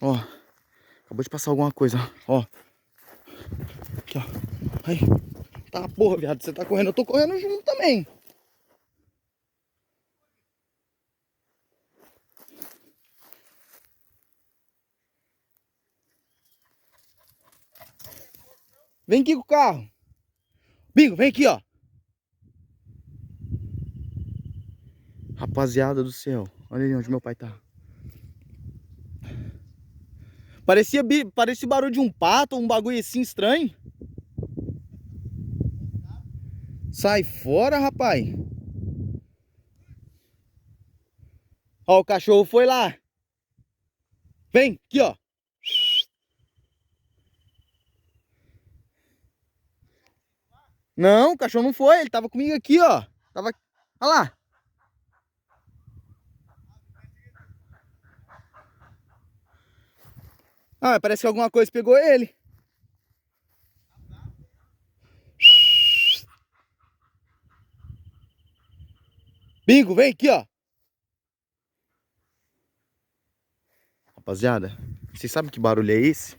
Ó, acabou de passar alguma coisa, ó. Aqui, ó. Aí. Tá, porra, viado, você tá correndo, eu tô correndo junto também. Vem aqui com o carro. Bingo, vem aqui, ó. Rapaziada do céu, olha ali onde meu pai tá. Parecia o barulho de um pato, um bagulho assim estranho. Sai fora, rapaz. Ó, o cachorro foi lá. Vem, aqui, ó. Não, o cachorro não foi, ele tava comigo aqui, ó. Tava... Olha lá. Ah, parece que alguma coisa pegou ele. Bingo, vem aqui, ó. Rapaziada, vocês sabem que barulho é esse?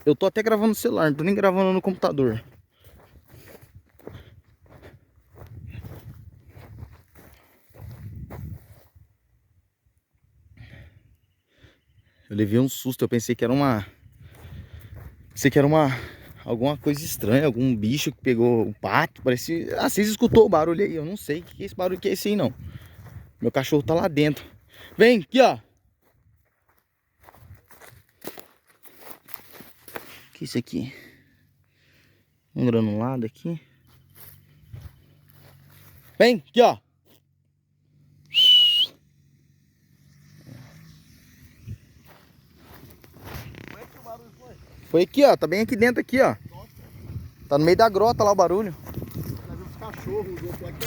Eu tô até gravando no celular, não tô nem gravando no computador. Eu levei um susto, eu pensei que era uma... Pensei que era uma... Alguma coisa estranha, algum bicho que pegou o pato, parecia... Ah, vocês escutou o barulho aí, eu não sei o que é esse barulho que é esse aí, não. Meu cachorro tá lá dentro. Vem, aqui, ó. O que é isso aqui? Um granulado aqui. Vem, aqui, ó. Foi aqui, ó. Tá bem aqui dentro, aqui, ó. Tá no meio da grota lá o barulho. Os cachorros, eu tô aqui.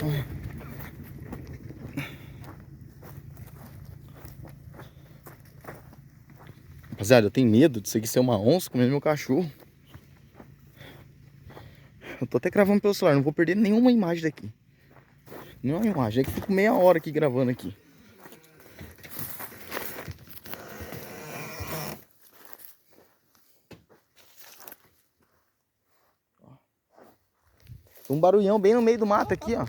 Rapaziada, eu tenho medo disso aqui ser uma onça comendo meu cachorro. Eu tô até gravando pelo celular, não vou perder nenhuma imagem daqui. Nenhuma imagem, é que fico meia hora aqui gravando aqui. Um barulhão bem no meio do mato aqui, ó.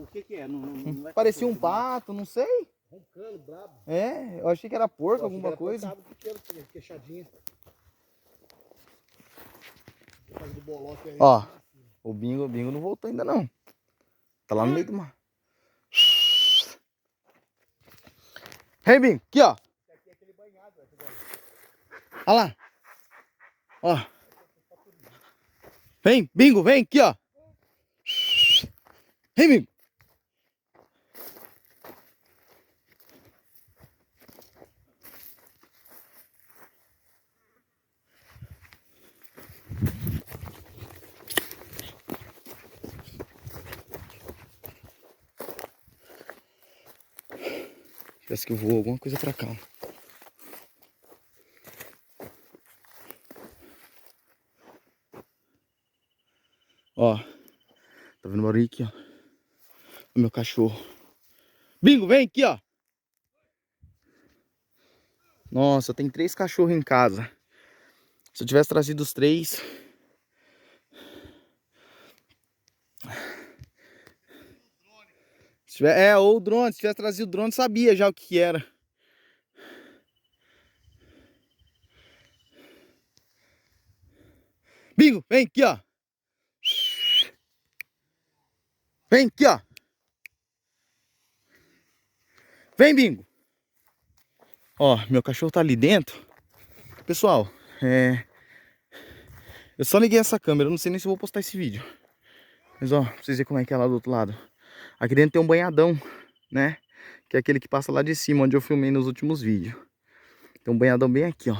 O que é? Não é Parecia um cachorro, pato, não sei. roncando, brabo. É, eu achei que era porco, Eu achei que alguma era coisa. porcado, pequeno, queixadinha. Por causa do bolote aí. Ó, o bingo não voltou ainda não. Tá lá no meio do mato. Hey, bingo, aqui, ó. Aqui é aquele banhado, Olha lá. Ó. Vem, bingo, vem aqui, ó. Hey, bingo. Parece que voou alguma coisa pra cá. Ó. Tá vendo o barulho aqui, ó. O meu cachorro. Bingo, vem aqui, ó. Nossa, tem 3 cachorros em casa. Se eu tivesse trazido os 3... ou o drone. Se tivesse trazido o drone, sabia já o que era. Bingo, vem aqui, ó. Vem aqui, ó. Vem, Bingo. Ó, meu cachorro tá ali dentro. Pessoal, eu só liguei essa câmera. Eu não sei nem se eu vou postar esse vídeo. Mas, ó, pra vocês verem como é que é lá do outro lado. Aqui dentro tem um banhadão, né? Que é aquele que passa lá de cima, onde eu filmei nos últimos vídeos. Tem um banhadão bem aqui, ó.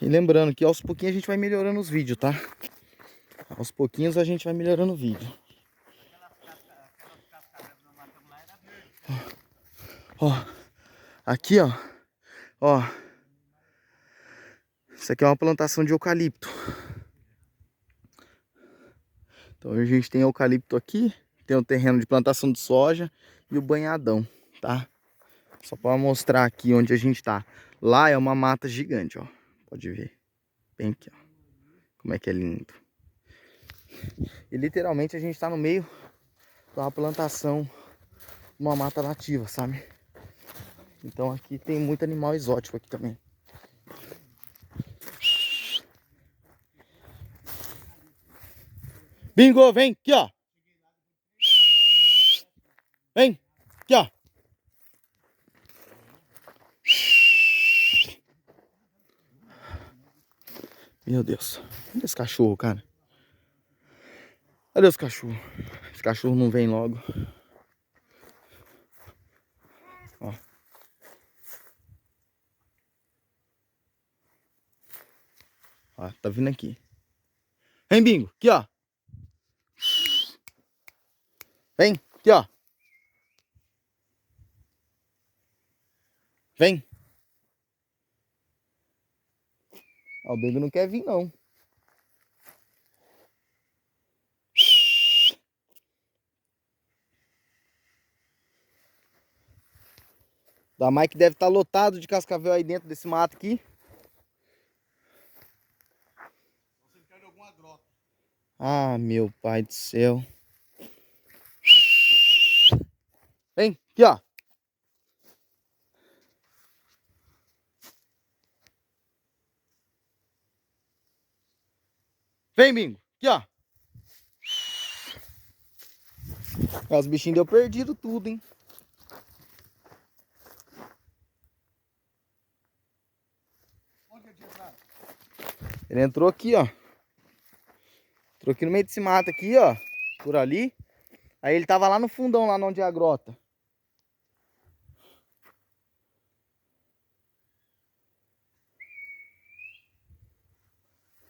E lembrando que aos pouquinhos a gente vai melhorando os vídeos, tá? Aos pouquinhos a gente vai melhorando o vídeo. Ó, aqui, ó. Ó. Isso aqui é uma plantação de eucalipto. Então a gente tem eucalipto aqui. Tem o terreno de plantação de soja e o banhadão, tá? Só pra mostrar aqui onde a gente tá. Lá é uma mata gigante, ó. Pode ver. Bem aqui, ó. Como é que é lindo. E literalmente a gente tá no meio de uma plantação, uma mata nativa, sabe? Então aqui tem muito animal exótico aqui também. Bingo, vem aqui, ó. Vem aqui, ó. Meu Deus. Cadê esse cachorro, cara? Cadê os cachorros? Esse cachorro não vem logo. Ó. Ó, tá vindo aqui. Vem, Bingo. Aqui, ó. Vem. Aqui, ó. Vem. Ó, o Bingo não quer vir, não. Da Mike deve estar lotado de cascavel aí dentro desse mato aqui. Você quer de alguma grota. Ah, meu pai do céu. Vem, aqui, ó. Vem, Bingo. Aqui, ó. Os bichinhos deu perdido tudo, hein. Onde ele tinha entrado? Ele entrou aqui, ó. Entrou aqui no meio desse mato aqui, ó. Por ali. Aí ele tava lá no fundão, lá onde é a grota.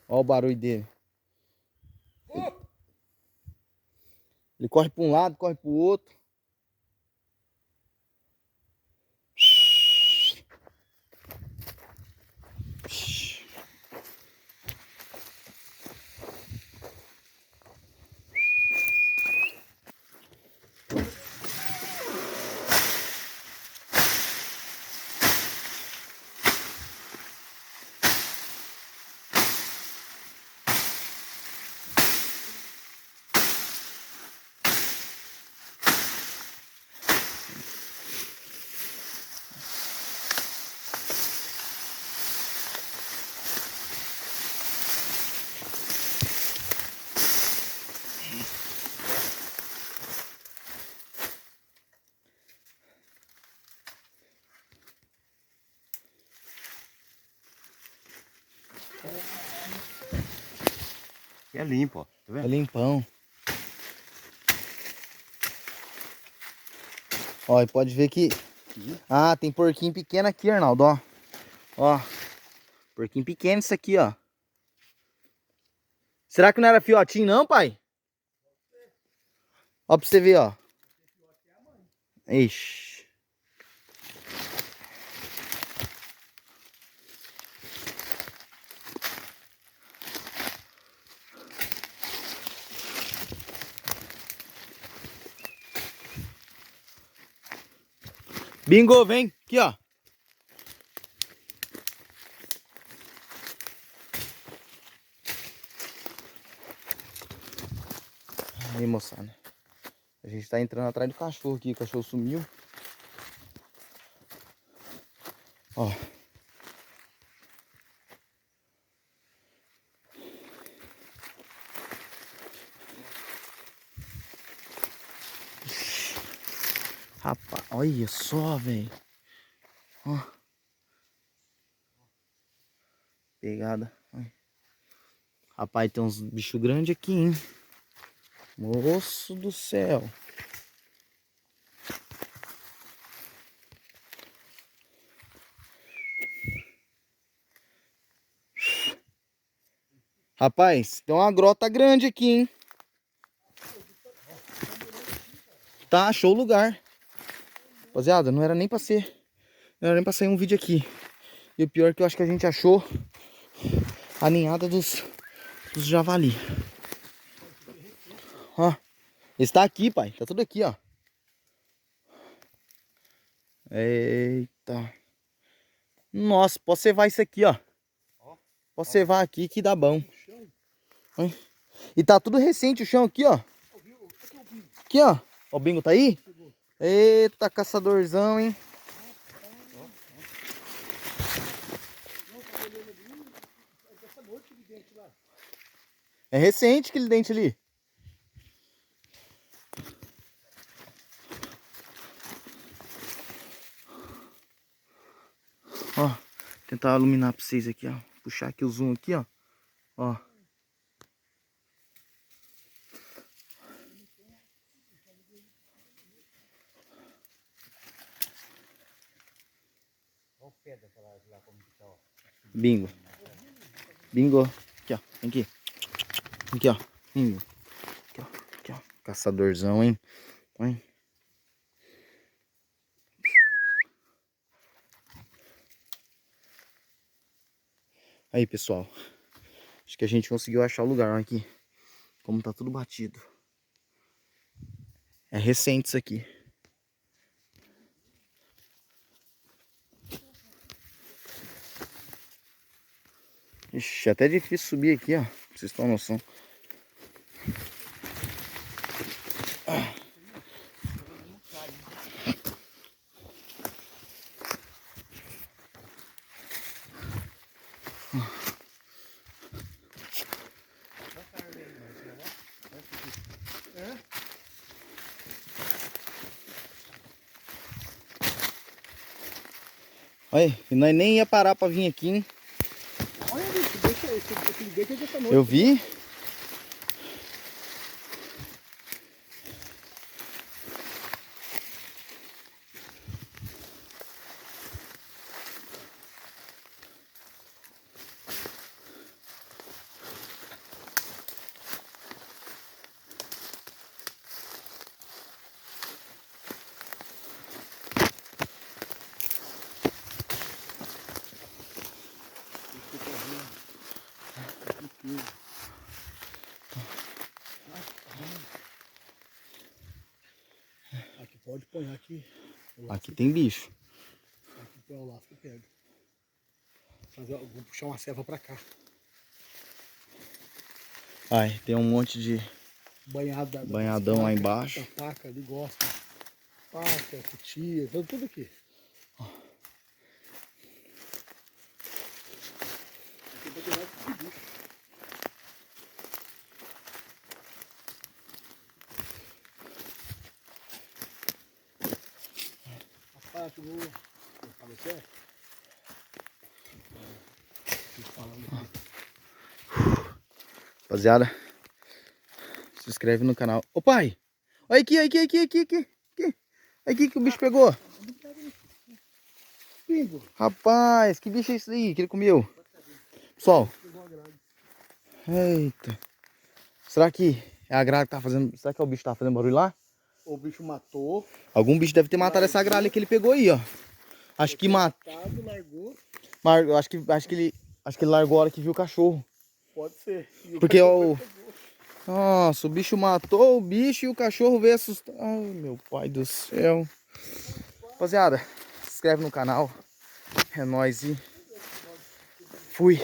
Ó o barulho dele. Ele corre para um lado, corre para o outro. É limpo, ó. Tá É vendo? limpão. Ó, e pode ver que... Ah, tem porquinho pequeno aqui, Arnaldo, ó. Ó. Porquinho pequeno isso aqui, ó. Será que não era filhotinho não, pai? Ó pra você ver, ó. Ixi. Bingo, vem. Aqui, ó. Aí, moçada. A gente tá entrando atrás do cachorro aqui. O cachorro sumiu. Ó. Rapaz, olha só, velho. Ó. Pegada. Olha. Rapaz, tem uns bichos grandes aqui, hein? Moço do céu. Rapaz, tem uma grota grande aqui, hein? Tá, achou o lugar. Rapaziada, não era nem pra ser. Não era nem pra sair um vídeo aqui. E o pior é que eu acho que a gente achou a ninhada dos javali. Ó. Está aqui, pai. Tá tudo aqui, ó. Eita. Nossa, pode cevar isso aqui, ó. Pode cevar aqui que dá bom. Hein? E tá tudo recente o chão aqui, ó. Aqui, ó. Ó, o bingo tá aí? Eita, caçadorzão, hein? É recente aquele dente ali. Ó, tentar iluminar pra vocês aqui, ó. Puxar aqui o zoom aqui, ó. Ó. Bingo. Bingo. Aqui, ó. Vem aqui. Aqui, ó. Bingo. Aqui, ó. Aqui, ó. Caçadorzão, hein? Hein? Aí, pessoal. Acho que a gente conseguiu achar o lugar aqui. Como tá tudo batido. É recente isso aqui. Ixi, é até difícil subir aqui, ó. Pra vocês terem noção. Olha, e nós nem ia parar pra vir aqui, hein? Olha ali, esse dente é dessa noite. Eu vi. Aqui pode pôr aqui. Aqui tem bicho. Aqui põe o laço que pega. Mas eu vou puxar uma serva pra cá. Ai, tem um monte de banhadão lá embaixo. A faca ali gosta. Faca, cutia, tudo aqui. Aqui vai tirar esse bicho. A faca, vou falecer. Rapaziada, se inscreve no canal. Ô pai, olha aqui, aqui. Aqui que o bicho pegou. Pingo. Rapaz, que bicho é esse aí que ele comeu? Pessoal. Eita. Será que é a gralha que tá fazendo... Será que é o bicho que tá fazendo barulho lá? O bicho matou. Algum bicho deve ter matado essa gralha que ele pegou aí, ó. Acho que matou. Largou. Mas acho que ele largou a hora que viu o cachorro. Pode ser. Porque o... Nossa, o bicho matou o bicho e o cachorro veio assustar. Ai, meu pai do céu. Rapaziada, se inscreve no canal. É nóis e fui.